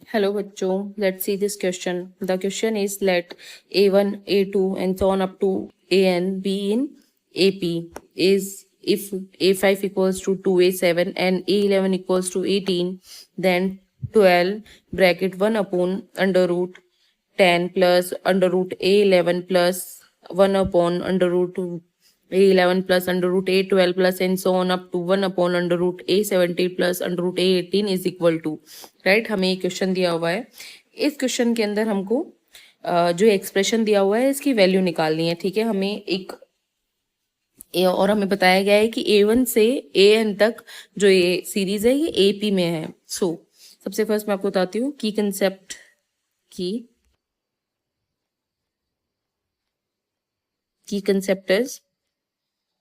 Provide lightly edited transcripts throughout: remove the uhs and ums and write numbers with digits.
Hello बच्चों, let's see this question. The question is let A1, A2 and so on up to AN be in AP is if A5 equals to 2A7 and A11 equals to 18, then 12 bracket 1 upon under root 10 plus under root A11 plus 1 upon under root A11 plus under root A12 plus and so on up to 1 upon under root A17 plus under root A18 is equal to right. हमें ये question दिया हुआ है. इस question के अंदर हमको जो एक्सप्रेशन दिया हुआ है इसकी वैल्यू निकालनी है. ठीक है, हमें एक और हमें बताया गया है कि A1 से AN तक जो ये सीरीज है ये AP में है. सो सबसे फर्स्ट मैं आपको बताती हूँ की कंसेप्ट की concept is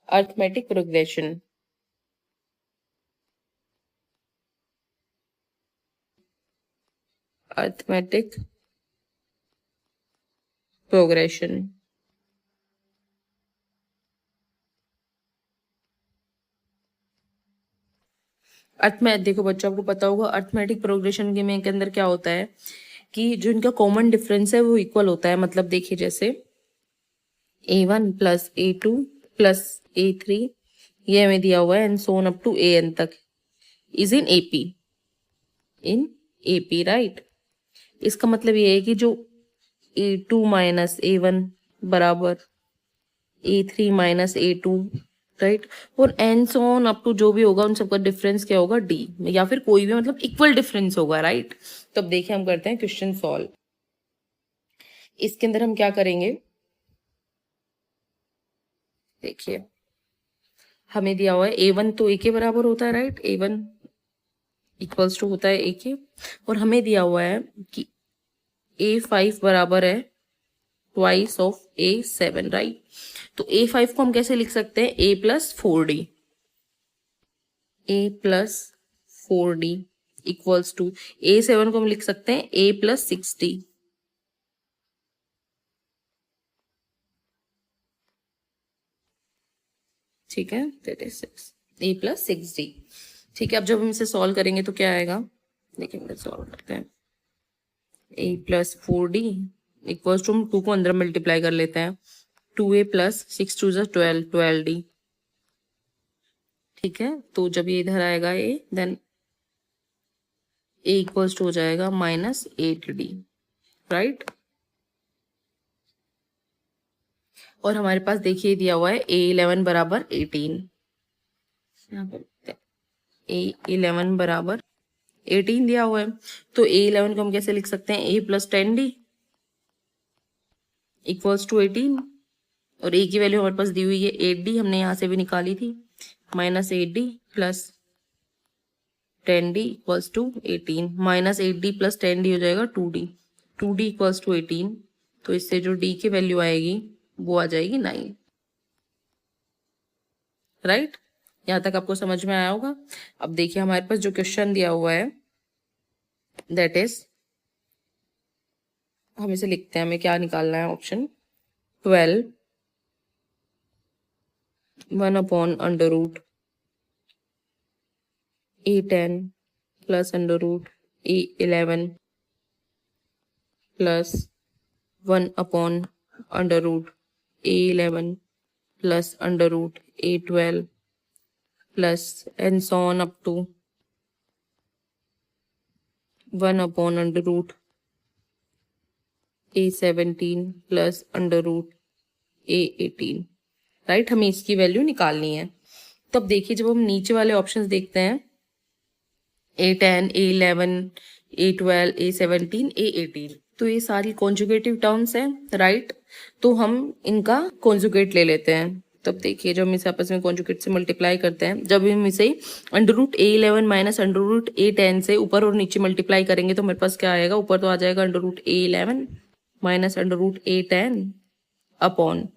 arithmetic progression. Arithmetic progression देखो बच्चों, आपको पता होगा अरिथमेटिक प्रोग्रेशन के अंदर क्या होता है कि जो इनका कॉमन डिफरेंस है वो इक्वल होता है. मतलब देखिए जैसे A1 plus A2 plus A3 ये हमें दिया हुआ है and so on up to AN तक इज इन AP राइट. इसका मतलब ये है कि जो A2 माइनस A1 बराबर A3 माइनस A2 राइट, और and so on up to जो भी होगा उन सबका डिफरेंस क्या होगा D, या फिर कोई भी मतलब इक्वल डिफरेंस होगा राइट. तो अब देखिए हम करते हैं क्वेश्चन सॉल्व. इसके अंदर हम क्या करेंगे, देखिए हमें दिया हुआ है A1 तो A के बराबर होता है राइट. A1 इक्वल्स टू होता है A के, और हमें दिया हुआ है कि A5 बराबर है ट्वाइस ऑफ A7 राइट. तो A5 को हम कैसे लिख सकते हैं, A plus 4D equals to A7 को हम लिख सकते हैं A प्लस 60. ठीक है, that is A plus 6D. ठीक है, अब जब हम इसे सॉल्व करेंगे तो क्या आएगा, देखिए सॉल्व करते हैं. A plus 4D equals to, हम 2 को अंदर मल्टीप्लाई कर लेते हैं. 2A plus 6 2 12D. ठीक है, तो जब ये इधर आएगा A, then A equals to हो जाएगा माइनस 8D राइट. और हमारे पास देखिए दिया हुआ है A11 बराबर 18. A11 बराबर 18 दिया हुआ है. तो A11 को हम कैसे लिख सकते हैं, A plus 10D equals to 18, और A की वैल्यू हमारे पास दी हुई है 8D, हमने यहाँ से भी निकाली थी. Minus 8D plus 10D equals to 18. Minus 8D plus 10D हो जाएगा 2D इक्वल्स टू 18. तो इससे जो D की वैल्यू आएगी वो आ जाएगी 9 राइट. यहाँ तक आपको समझ में आया होगा. अब देखिए हमारे पास जो क्वेश्चन दिया हुआ है दैट इज, हम इसे लिखते हैं, हमें क्या निकालना है, option 12 1 upon under root A10 plus under root A11 plus 1 upon under root A11 plus under root A12 plus and so on up to 1 upon under root A17 plus under root A18 right. हमें इसकी value निकालनी है. तब देखिए जब हम नीचे वाले ऑप्शंस देखते हैं A10 A11 A12 A17 A18, तो ये सारी कॉन्जुगेटिव टर्म्स हैं राइट. तो हम इनका कॉन्जुगेट ले लेते हैं. तब देखिए जब हम इसे आपस में कॉन्जुगेट से मल्टीप्लाई करते हैं, जब हम इसे under root A11 minus under root A10 से ऊपर और नीचे मल्टीप्लाई करेंगे तो हमारे पास क्या आएगा, ऊपर तो आ जाएगा under root A11 minus under root A10 upon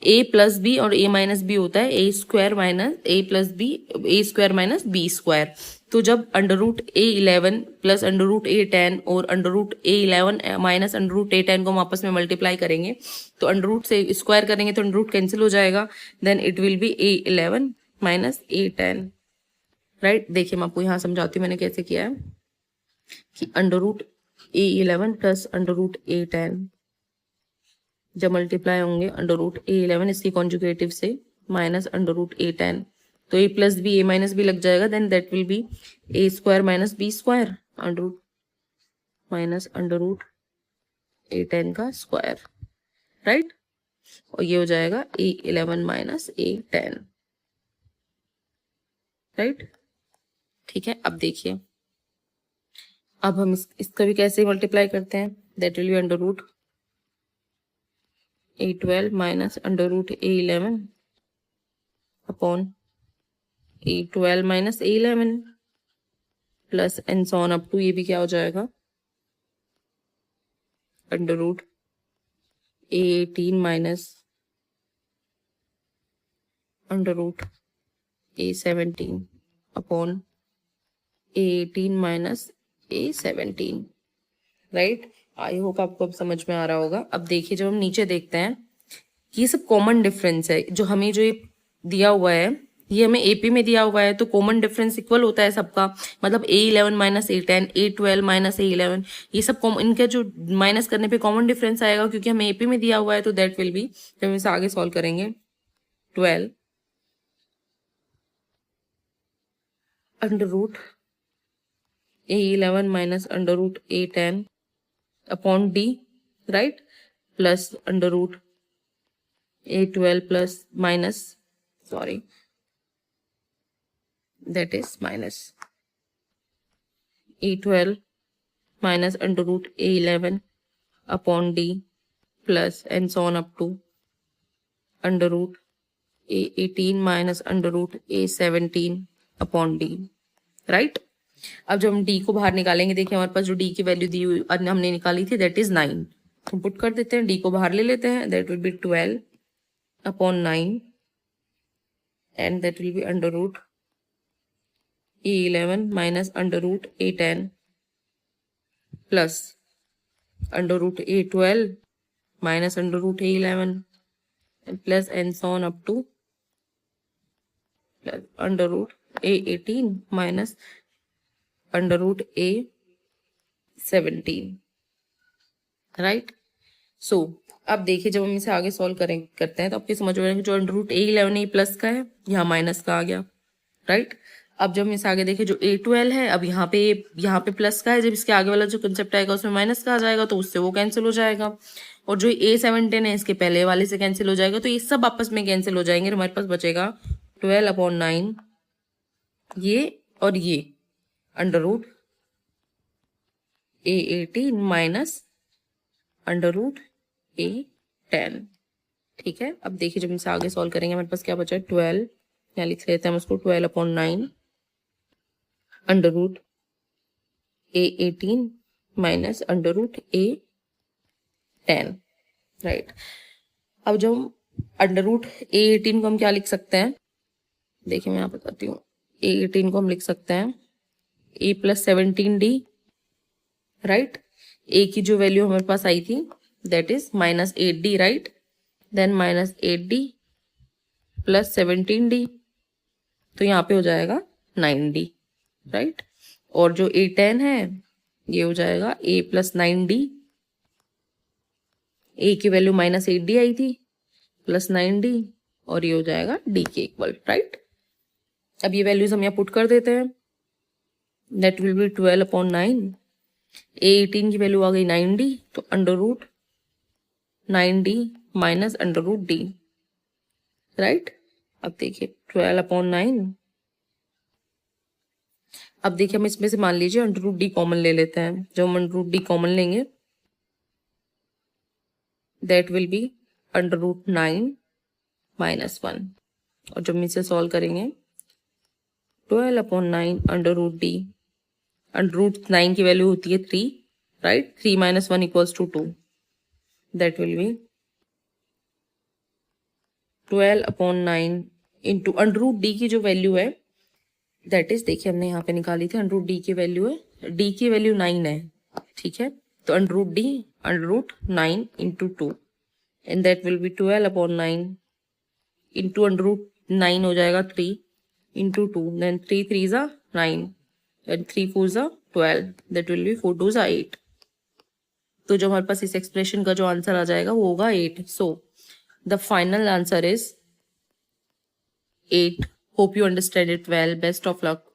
A plus B, और A माइनस बी होता है A square minus A plus B, A square minus B square. तो जब under root A11 plus under root A10 और under root A11 minus under root A10 को हम आपस में मल्टीप्लाई करेंगे तो अंडर रूट से स्क्वायर करेंगे तो अंडर रूट कैंसिल हो जाएगा. Then it will be A11 minus A10 right. देखिए मैं आपको यहाँ समझाती हूँ मैंने कैसे किया है. कि under root A11 plus under root A10 जब मल्टीप्लाई होंगे अंडर रूट A11 इसके कॉन्जुगेटिव से माइनस अंडर रूट A10, तो A plus B A minus B लग जाएगा, then that will be A square minus B square under root minus under root A10 का square, right. और ये हो जाएगा A11 माइनस A10, राइट। ठीक है, अब देखिए अब हम इसका भी कैसे मल्टीप्लाई करते हैं, that will be under root A12 minus under root A11 upon A12 minus A11 plus and so on up to, ये भी क्या हो जाएगा under root A18 minus under root A17 upon A18 minus A17, right. I hope आपको अब समझ में आ रहा होगा। अब देखिए जब हम नीचे देखते हैं, ये सब कॉमन डिफरेंस है, जो हमें जो ये दिया हुआ है ये हमें एपी में दिया हुआ है, तो कॉमन डिफरेंस इक्वल होता है सबका, मतलब A11 minus A10, A12 minus A11, ये सब इनका जो माइनस करने पे कॉमन डिफरेंस आएगा, क्योंकि हमें एपी में दिया हुआ है, तो दैट विल बी, जब हम इसे आगे सॉल्व करेंगे 12 under root A11 minus under root A10 upon D, right, plus under root A12 plus minus sorry that is minus A12 minus under root A11 upon D plus and so on up to under root A18 minus under root A17 upon D, right। अब जब हम D को बाहर निकालेंगे, देखिए हमारे पास जो D की वैल्यू दी हुई हमने निकाली थी दैट इज 9, हम पुट कर देते हैं, D को बाहर ले लेते हैं, that will be 12 upon 9 and that will be under root A11 minus under root A10 plus under root A12 minus under root A11 and plus and so on up to plus under root A18 minus under root A17, right। So अब देखिए जब हम इसे आगे solve करते हैं तो आपकी समझ में आएगा, जो अंडर रूट A11 ए प्लस का है यहाँ माइनस का आ गया, राइट। अब जब हम इसे आगे देखें, जो A12 है अब यहाँ पे प्लस का है, जब इसके आगे वाला जो कंसेप्ट आएगा उसमें माइनस का आ जाएगा, तो उससे वो कैंसिल हो जाएगा, और जो A17 है इसके पहले वाले से कैंसिल हो जाएगा, तो ये सब आपस में कैंसिल हो जाएंगे, हमारे पास बचेगा 12 अपॉन 9 ये और ये under root A18 minus under root A10, ठीक है। अब देखिए जब इसे आगे सॉल्व करेंगे, हमारे पास क्या बचा है 12, यहाँ लिख लेते हैं हम उसको 12 upon 9 under root A18 minus under root A10, right. अब जब हम अंडर रूट A18 को हम क्या लिख सकते हैं, देखिए मैं यहाँ बताती हूँ, A18 को हम लिख सकते हैं A plus 17D, right. A की जो वैल्यू हमारे पास आई थी that is minus 8D, right, then minus 8D plus 17D, तो यहाँ पे हो जाएगा 9D, राइट। और जो A10 है ये हो जाएगा A प्लस 9D, A की वैल्यू माइनस 8D आई थी प्लस 9D, और ये हो जाएगा D के इक्वल, राइट। अब ये वैल्यूज हम यहाँ पुट कर देते हैं, that will be 12 upon 9, A18 की वैल्यू आ गई 9D, तो under root 9D minus under root D, right. अब देखिए 12 अपॉन 9, अब देखिए हम इसमें से मान लीजिए अंडर रूट D कॉमन ले लेते हैं, जब हम अंडर रूट D कॉमन लेंगे that will be under root 9 minus 1, और जब हम इसे सॉल्व करेंगे 12 upon 9 under root D, under root 9 की वैल्यू होती है 3, right, 3 minus 1 equals to 2, that will be 12 upon 9 into under root D की जो वैल्यू है दैट इज, देखिए हमने यहाँ पे निकाली थी, अंडर रूट D की वैल्यू है, D की वैल्यू 9 है, ठीक है, तो under root D under root 9 into 2 and that will be 12 upon 9 into under root 9 हो जाएगा 3 into 2, then 3 3 9 and 3 4 12, that will be 4 2s 8। तो जो हमारे पास इस एक्सप्रेशन का जो आंसर आ जाएगा वो होगा 8। So the final answer is 8। Hope you understand it well. Best of luck.